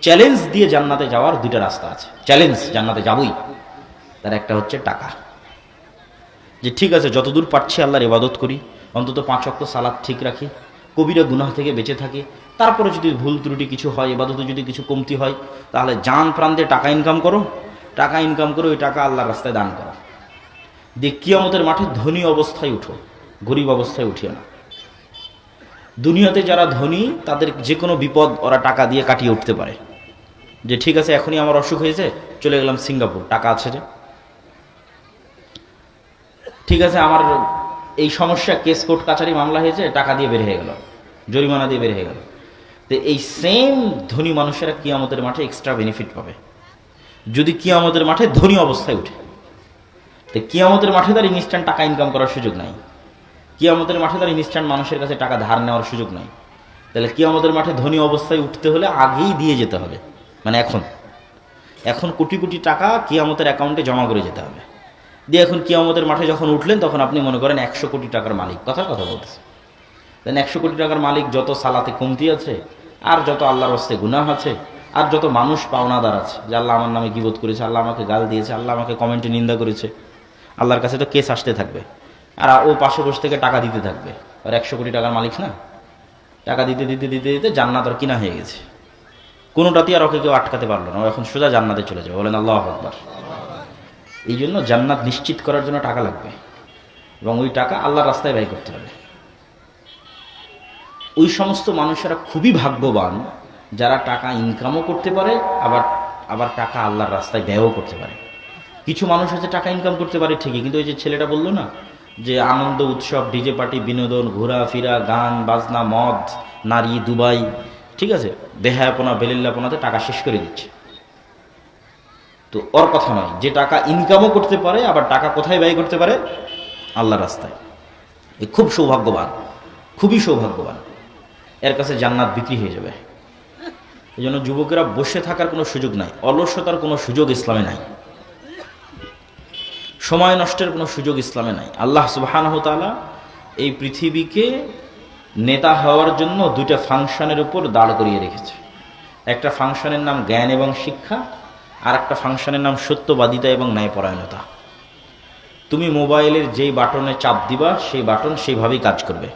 Challenge দিয়ে জান্নাতে যাওয়ার দুইটা রাস্তা আছে। চ্যালেঞ্জ, জান্নাতে যাবই, তার একটা হচ্ছে টাকা। যে ঠিক আছে, যতদূর পারছি আল্লাহর ইবাদত করি, অন্তত 5 ওয়াক্ত সালাত ঠিক রাখি, কবিরা গুনাহ থেকে বেঁচে থাকি, তারপরে যদি ভুল ত্রুটি কিছু হয়, ইবাদতে যদি কিছু কমতি হয়, তাহলে জান প্রাণ দিয়ে টাকা ইনকাম করো, টাকা ইনকাম করে ওই টাকা আল্লাহর রাস্তায় দান করো। দিয়ে কিয়ামতের মাঠে ধনী অবস্থায় উঠো, গরিব অবস্থায় উঠিও না। দুনিয়াতে যারা ধনী তাদের যে কোনো বিপদ ওরা টাকা দিয়ে কাটিয়ে উঠতে পারে। যে ঠিক আছে, এখনই আমার অসুখ হয়েছে, চলে গেলাম সিঙ্গাপুর, টাকা আছে যে। ঠিক আছে, আমার এই সমস্যা, কেস কোর্ট কাছারি মামলা হয়েছে, টাকা দিয়ে বের হয়ে গেল, জরিমানা দিয়ে বের হয়ে গেল। তো এই সেম ধনী মানুষেরা কিয়ামতের মাঠে এক্সট্রা বেনিফিট পাবে যদি কিয়ামতের মাঠে ধনী অবস্থায় উঠে। তো কিয়ামতের মাঠে তার ইনস্ট্যান্ট টাকা ইনকাম করার সুযোগ নাই, কিয়ামতের মাঠে তার ইনস্ট্যান্ট মানুষের কাছে টাকা ধার নেওয়ার সুযোগ নাই। তাহলে কিয়ামতের মাঠে ধনী অবস্থায় উঠতে হলে আগেই দিয়ে যেতে হবে, মানে এখন কোটি কোটি টাকা কিয়ামতের অ্যাকাউন্টে জমা করে যেতে হবে। দিয়ে এখন কিয়ামতের মাঠে যখন উঠলেন, তখন আপনি মনে করেন 100 কোটি টাকার মালিক, কথা বলতেছে। দেন 100 কোটি টাকার মালিক, যত সালাতে কমতি আছে, আর যত আল্লাহর রাস্তে গুনাহ আছে, আর যত মানুষ পাওনাদার আছে, যে আল্লাহ আমার নামে গীবত করেছে, আল্লাহ আমাকে গাল দিয়েছে, আল্লাহ আমাকে কমেন্টে নিন্দা করেছে, আল্লাহর কাছে তো কেস আসতে থাকবে। আর ও পাশে বসে থেকে টাকা দিতে থাকবে। আর 100 কোটি টাকার মালিক না, টাকা দিতে দিতে দিতে দিতে জান্নাত আর কিনা হয়ে গেছে। কোনোটাতেই আর ওকে কেউ আটকাতে পারলো না, ও এখন সোজা জান্নাতে চলে যাবে। বলেন আল্লাহু আকবার। এই জন্য জান্নাত নিশ্চিত করার জন্য টাকা লাগবে, এবং ওই টাকা আল্লাহর রাস্তায় ব্যয় করতে হবে। ওই সমস্ত মানুষেরা খুবই ভাগ্যবান যারা টাকা ইনকামও করতে পারে, আবার টাকা আল্লাহর রাস্তায় ব্যয়ও করতে পারে। কিছু মানুষ আছে টাকা ইনকাম করতে পারে ঠিকই, কিন্তু ওই যে ছেলেটা বললো না, যে আনন্দ উৎসব, ডিজে পার্টি, বিনোদন, ঘোরাফেরা, গান বাজনা, মদ, নারী, দুবাই, ঠিক আছে, বেহায়াপনা, বেলিল্লাপনাতে টাকা শেষ করে দিচ্ছে। তো ওর কথা নয়, যে টাকা ইনকামও করতে পারে, আবার টাকা কোথায় ব্যয় করতে পারে? আল্লাহর রাস্তায়। এ খুব সৌভাগ্যবান, খুবই সৌভাগ্যবান। এর কাছে জান্নাত বিক্রি হয়ে যাবে। এই জন্য যুবকেরা বসে থাকার কোনো সুযোগ নাই, অলসতার কোনো সুযোগ ইসলামে নাই, সময় নষ্টের কোনো সুযোগ ইসলামে নাই। আল্লাহ সুবহানাহু ওয়া তাআলা এই পৃথিবীকে নেতা হওয়ার জন্য 2টা ফাংশনের উপর দাঁড় করিয়ে রেখেছে। একটা ফাংশনের নাম জ্ঞান এবং শিক্ষা, আর একটা ফাংশনের নাম সত্যবাদিতা এবং ন্যায়পরায়ণতা। তুমি মোবাইলের যেই বাটনে চাপ দিবা, সেই বাটন সেইভাবেই কাজ করবে।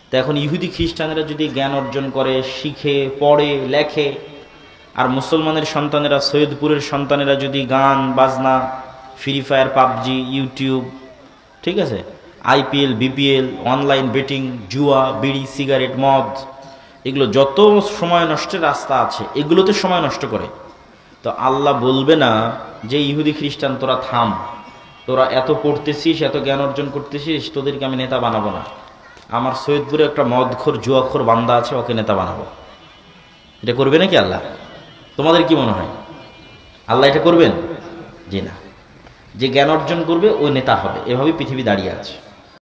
তো এখন ইহুদি খ্রিস্টানেরা যদি জ্ঞান অর্জন করে, শিখে, পড়ে, লেখে, আর মুসলমানের সন্তানেরা, সৈয়দপুরের সন্তানেরা যদি গান বাজনা, ফ্রি ফায়ার, পাবজি, ইউটিউব, ঠিক আছে, IPL, BPL, অনলাইন বেটিং, জুয়া, বিড়ি, সিগারেট, মদ, এগুলো যত সময় নষ্টের রাস্তা আছে, এগুলোতে সময় নষ্ট করে, তো আল্লাহ বলবে না যে ইহুদি খ্রিস্টান তোরা থাম, তোরা এত পড়তেছিস, এত জ্ঞান অর্জন করতেছিস, তোদেরকে আমি নেতা বানাবো না। আমার সৈয়দপুরে একটা মদখোর, জুয়াখোর বান্দা আছে, ওকে নেতা বানাবো। এটা করবে নাকি আল্লাহ? তোমাদের কি মনে হয় আল্লাহ এটা করবেন? জি না। যে জ্ঞান অর্জন করবে ওই নেতা হবে, এভাবেই পৃথিবী দাঁড়িয়ে আছে।